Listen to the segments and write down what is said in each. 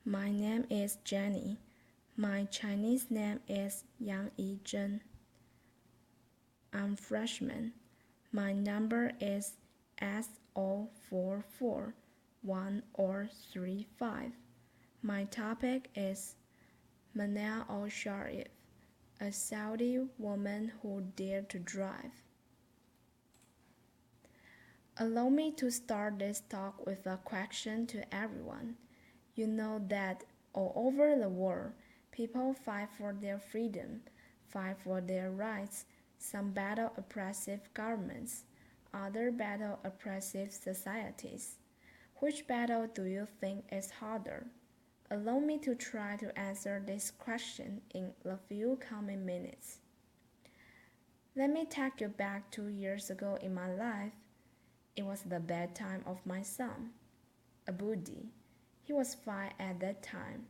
My name is Jenny. My Chinese name is Yang Yizhen. I'm freshman. My number is S0441035. My topic is Manal al-Sharif, a Saudi woman who dared to drive. Allow me to start this talk with a question to everyone. You know that all over the world, people fight for their freedom, fight for their rights. Some battle oppressive governments, others battle oppressive societies. Which battle do you think is harder? Allow me to try to answer this question in the few coming minutes. Let me take you back 2 years ago in my life. It was the bedtime of my son, Abudi. He was 5 at that time.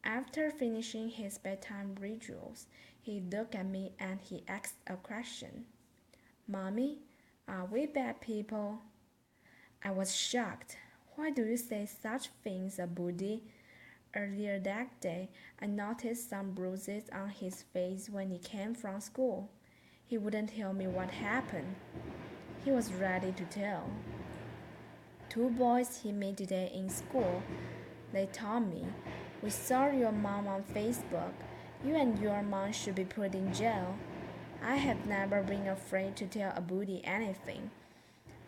After finishing his bedtime rituals, he looked at me and he asked a question. Mommy, are we bad people? I was shocked. Why do you say such things, Abudi? Earlier that day, I noticed some bruises on his face when he came from school. He wouldn't tell me what happened. He was ready to tell. Two boys he met today in school. They told me, we saw your mom on Facebook. You and your mom should be put in jail. I have never been afraid to tell Abudi anything.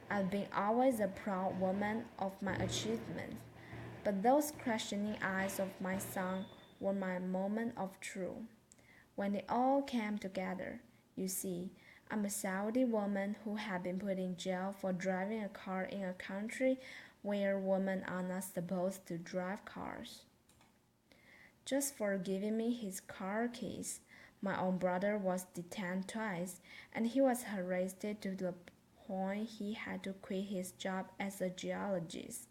I've been always a proud woman of my achievements. But those questioning eyes of my son were my moment of truth. When it all came together, you see, I'm a Saudi woman who had been put in jail for driving a car in a country where women are not supposed to drive cars. Just for giving me his car keys, my own brother was detained twice, and he was harassed to the point he had to quit his job as a geologist,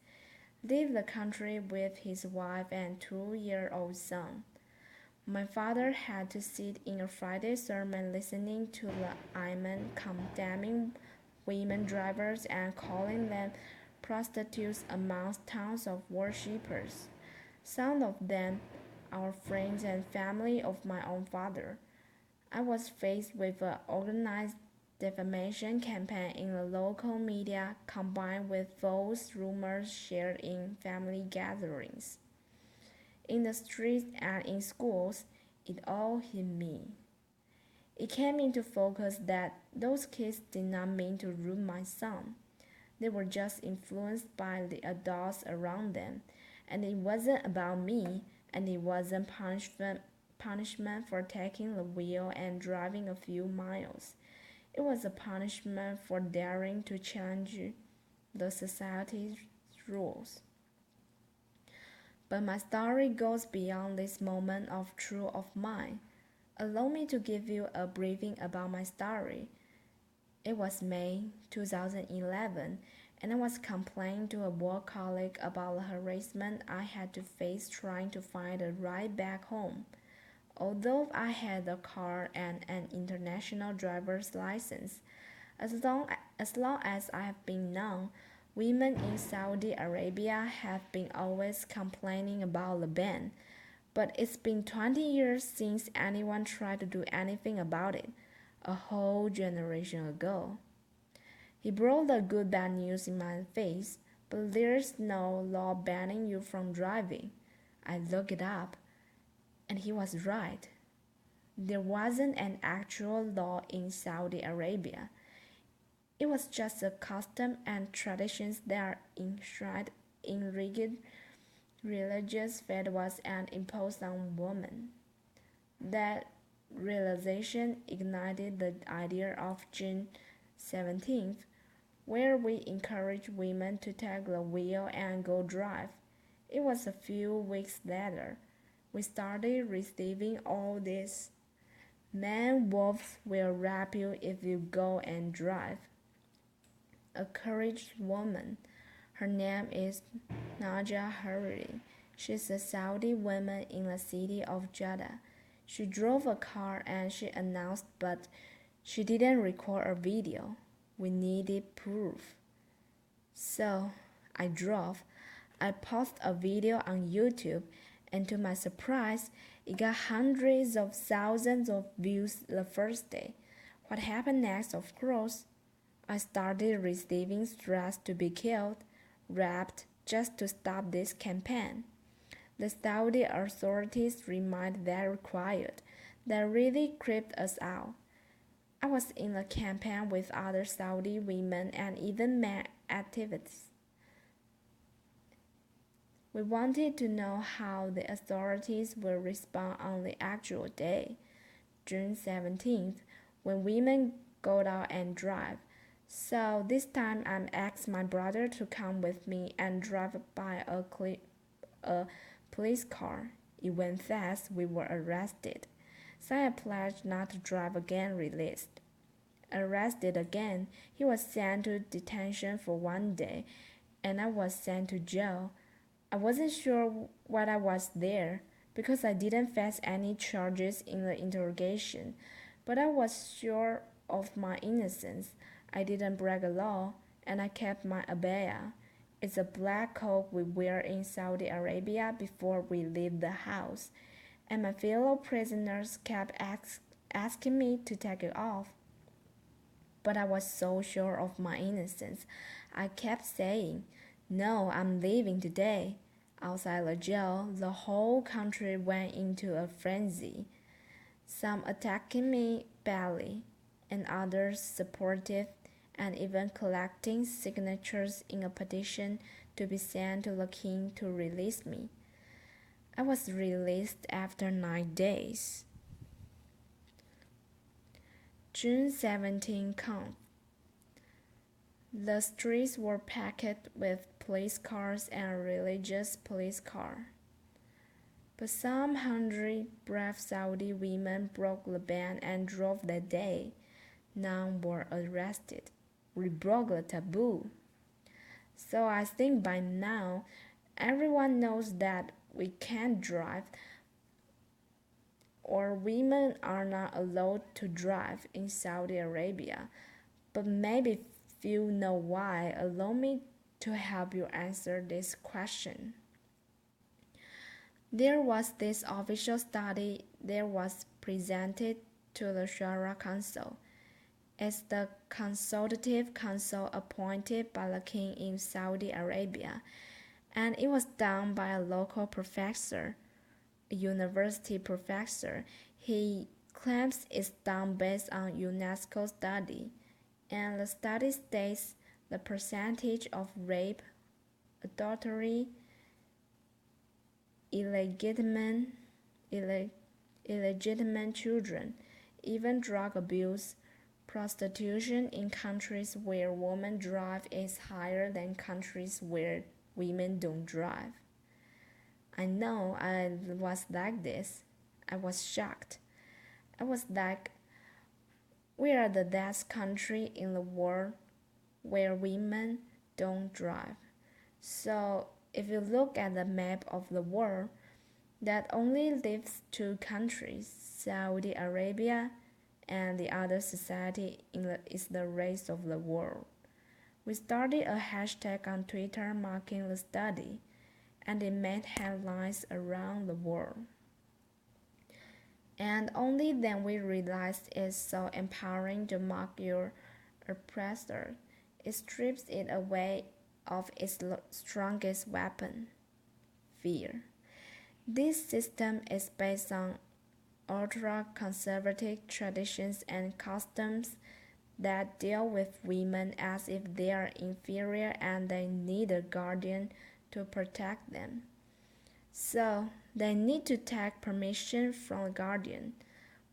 leave the country with his wife and 2-year-old son. My father had to sit in a Friday sermon listening to the imam condemning women drivers and calling them prostitutes amongst tons of worshippers. Some of them our friends and family of my own father. I was faced with an organized defamation campaign in the local media combined with false rumors shared in family gatherings. In the streets and in schools, it all hit me. It came into focus that those kids did not mean to ruin my son. They were just influenced by the adults around them, and it wasn't about me, and it wasn't punishment for taking the wheel and driving a few miles. It was a punishment for daring to challenge the society's rules. But my story goes beyond this moment of truth of mine. Allow me to give you a briefing about my story. It was May 2011, and I was complaining to a work colleague about the harassment I had to face trying to find a ride back home. Although I had a car and an international driver's license, as long as I have been known, women in Saudi Arabia have been always complaining about the ban. But it's been 20 years since anyone tried to do anything about it, a whole generation ago. He brought the good bad news in my face, but there's no law banning you from driving. I looked it up, and he was right. There wasn't an actual law in Saudi Arabia. It was just a custom and traditions that are enshrined in rigid religious fatwas and imposed on women. That realization ignited the idea of June 17th, where we encourage women to take the wheel and go drive. It was a few weeks later. We started receiving all this. Man wolves will rap you if you go and drive. A courageous woman. Her name is Naja Hariri. She's a Saudi woman in the city of Jeddah. She drove a car and she announced, but she didn't record a video. We needed proof. So I drove. I posted a video on YouTube And to my surprise, it got hundreds of thousands of views the first day. What happened next, of course? I started receiving threats to be killed, raped, just to stop this campaign. The Saudi authorities remained very quiet. They really creeped us out. I was in a campaign with other Saudi women and even men activists. We wanted to know how the authorities will respond on the actual day, June 17th, when women go out and drive. So this time I asked my brother to come with me and drive by a police car. It went fast, we were arrested. So I pledged not to drive again, released. Arrested again, he was sent to detention for 1 day, and I was sent to jail. I wasn't sure why I was there because I didn't face any charges in the interrogation, but I was sure of my innocence. I didn't break a law, and I kept my abaya. It's a black coat we wear in Saudi Arabia before we leave the house, and my fellow prisoners kept asking me to take it off. But I was so sure of my innocence, I kept saying, "No, I'm leaving today." Outside the jail, the whole country went into a frenzy. Some attacking me badly, and others supportive, and even collecting signatures in a petition to be sent to the king to release me. I was released after 9 days. June 17 comes. The streets were packed with police cars and religious police cars. But some hungry, brave Saudi women broke the ban and drove that day. None were arrested. We broke the taboo. So I think by now everyone knows that we can't drive or women are not allowed to drive in Saudi Arabia. But maybe few know why. Allow me to help you answer this question. There was this official study that was presented to the Shura Council. It's the consultative council appointed by the king in Saudi Arabia, and it was done by a local professor, a university professor. He claims it's done based on UNESCO study, and the study states the percentage of rape, adultery, illegitimate, illegitimate children, even drug abuse, prostitution in countries where women drive is higher than countries where women don't drive. I know I was like this. I was shocked. I was like, we are the last country in the world where women don't drive. So if you look at the map of the world, that only leaves two countries, Saudi Arabia and the other society is the rest of the world. We started a hashtag on Twitter marking the study, and it made headlines around the world. And only then we realized it's so empowering to mock your oppressor. It strips it away of its strongest weapon, fear. This system is based on ultra-conservative traditions and customs that deal with women as if they are inferior and they need a guardian to protect them. So they need to take permission from the guardian,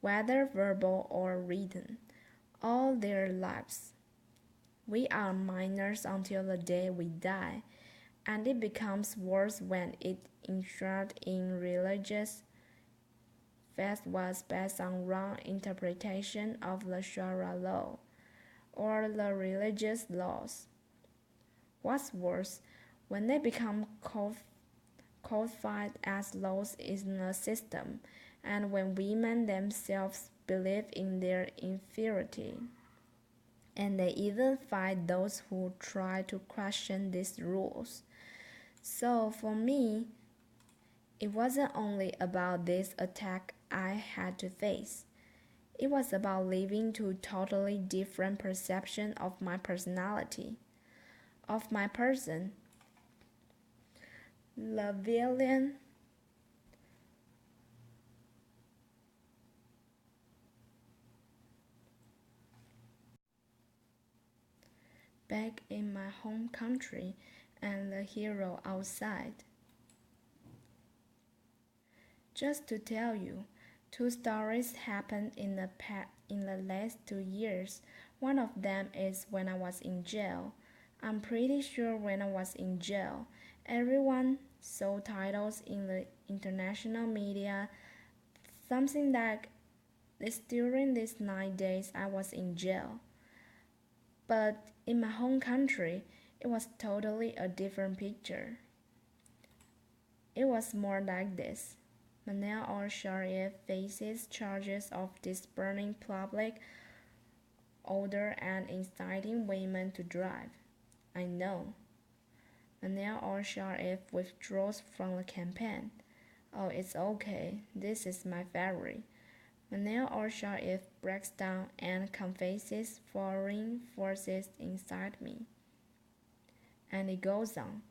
whether verbal or written, all their lives. We are minors until the day we die, and it becomes worse when it enshrouded in religious faith was based on wrong interpretation of the Sharia law or the religious laws. What's worse, when they become codified as laws in the system, and when women themselves believe in their inferiority. And they even fight those who try to question these rules. So for me, It wasn't only about this attack I had to face. It was about living to totally different perception of my personality, of my person. The villain back in my home country and the hero outside. Just to tell you, two stories happened in the last 2 years. One of them is when I was in jail. I'm pretty sure when I was in jail, everyone saw titles in the international media, something like this during these 9 days I was in jail. But in my home country, it was totally a different picture. It was more like this. Manal al-Sharif faces charges of disturbing public order and inciting women to drive. I know. Manal al-Sharif withdraws from the campaign. Oh, it's okay. This is my favorite. Manal al-Sharif breaks down and confesses foreign forces inside me. And it goes on,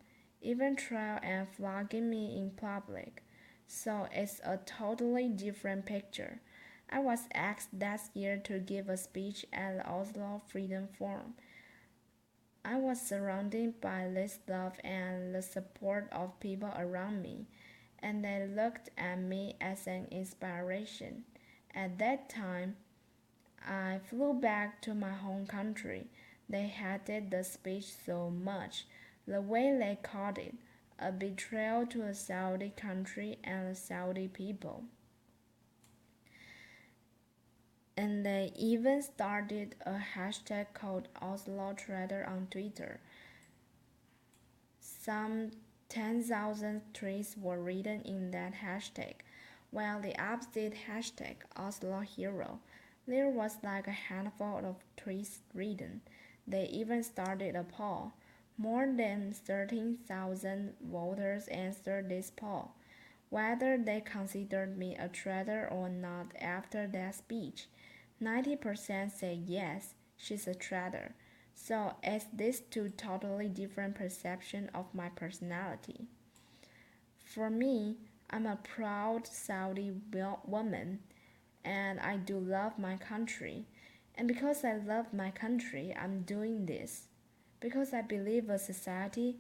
even trial and flogging me in public. So it's a totally different picture. I was asked last year to give a speech at the Oslo Freedom Forum. I was surrounded by this love and the support of people around me, and they looked at me as an inspiration. At that time, I flew back to my home country. They hated the speech so much, the way they called it, a betrayal to a Saudi country and the Saudi people. And they even started a hashtag called Oslo Trader on Twitter. Some 10,000 tweets were written in that hashtag, while the opposite hashtag, Oslo Hero, there was like a handful of tweets written. They even started a poll. More than 13,000 voters answered this poll, whether they considered me a traitor or not after that speech. 90% said yes, she's a traitor. So it's these two totally different perceptions of my personality. For me, I'm a proud Saudi woman and I do love my country. And because I love my country, I'm doing this. Because I believe a society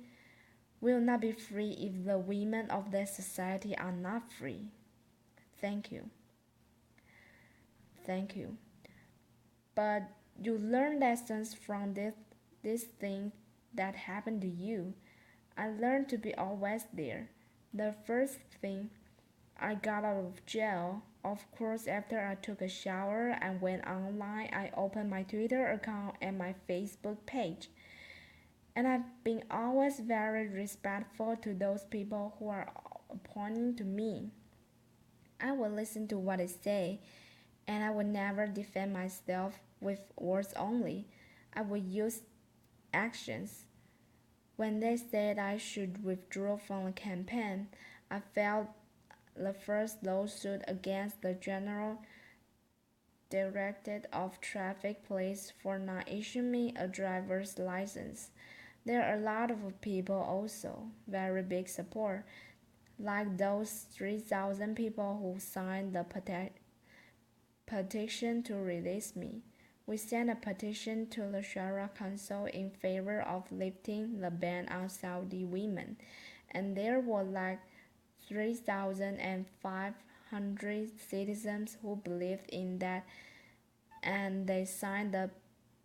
will not be free if the women of that society are not free. Thank you. Thank you. But you learn lessons from this thing that happened to you. I learned to be always there. The first thing, I got out of jail. Of course, after I took a shower and went online, I opened my Twitter account and my Facebook page. And I've been always very respectful to those people who are pointing to me. I will listen to what they say, and I will never defend myself with words only. I will use actions. When they said I should withdraw from the campaign, I filed the first lawsuit against the General Directorate of Traffic Police for not issuing me a driver's license. There are a lot of people also, very big support, like those 3,000 people who signed the petition to release me. We sent a petition to the Shura Council in favor of lifting the ban on Saudi women, and there were like 3,500 citizens who believed in that and they signed the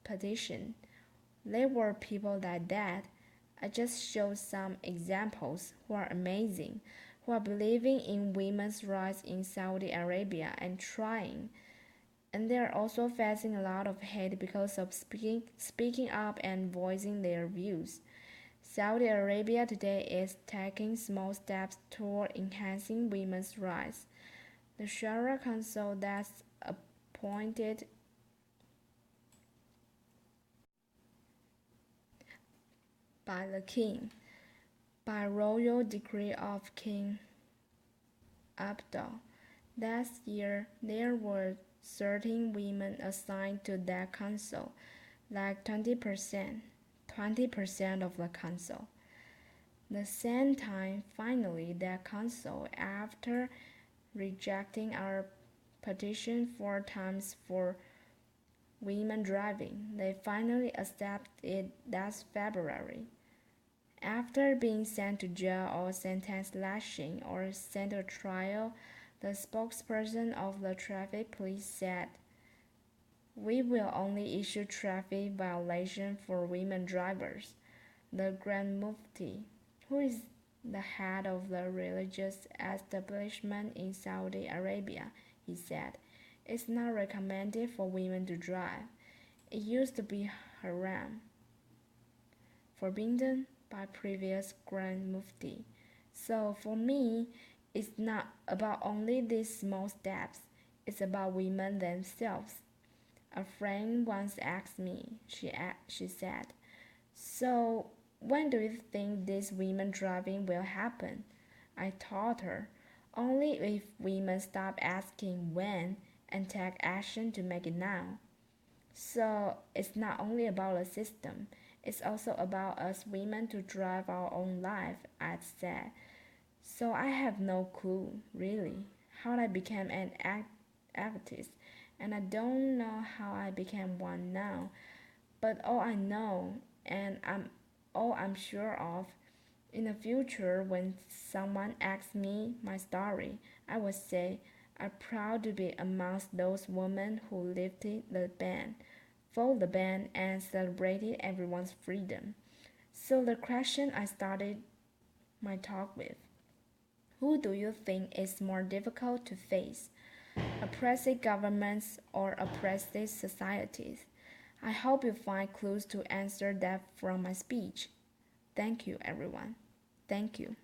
petition. There were people like that. I just showed some examples who are amazing, who are believing in women's rights in Saudi Arabia and trying. And they are also facing a lot of hate because of speaking up and voicing their views. Saudi Arabia today is taking small steps toward enhancing women's rights. The Shura Council that's appointed by the king, by royal decree of King up though. Last year, there were 13 women assigned to that council, like 20% of the council. The same time, finally, that council, after rejecting our petition 4 times for women driving, they finally accepted it last February. After being sent to jail or sentenced lashing or sent to trial, the spokesperson of the traffic police said, "We will only issue traffic violation for women drivers." The Grand Mufti, who is the head of the religious establishment in Saudi Arabia, he said, "It's not recommended for women to drive. It used to be haram, forbidden by previous Grand Mufti. So for me, it's not about only these small steps, it's about women themselves." A friend once asked me, she said, "So when do you think this women driving will happen?" I told her, "Only if women stop asking when and take action to make it now." So it's not only about a system, it's also about us women to drive our own life, I said. So I have no clue, really, how I became an activist, and I don't know how I became one now. But all I know, and all I'm sure of, in the future when someone asks me my story, I will say I'm proud to be amongst those women who lifted the ban, fought the ban, and celebrated everyone's freedom. So the question I started my talk with: who do you think is more difficult to face? Oppressive governments or oppressive societies? I hope you find clues to answer that from my speech. Thank you, everyone. Thank you.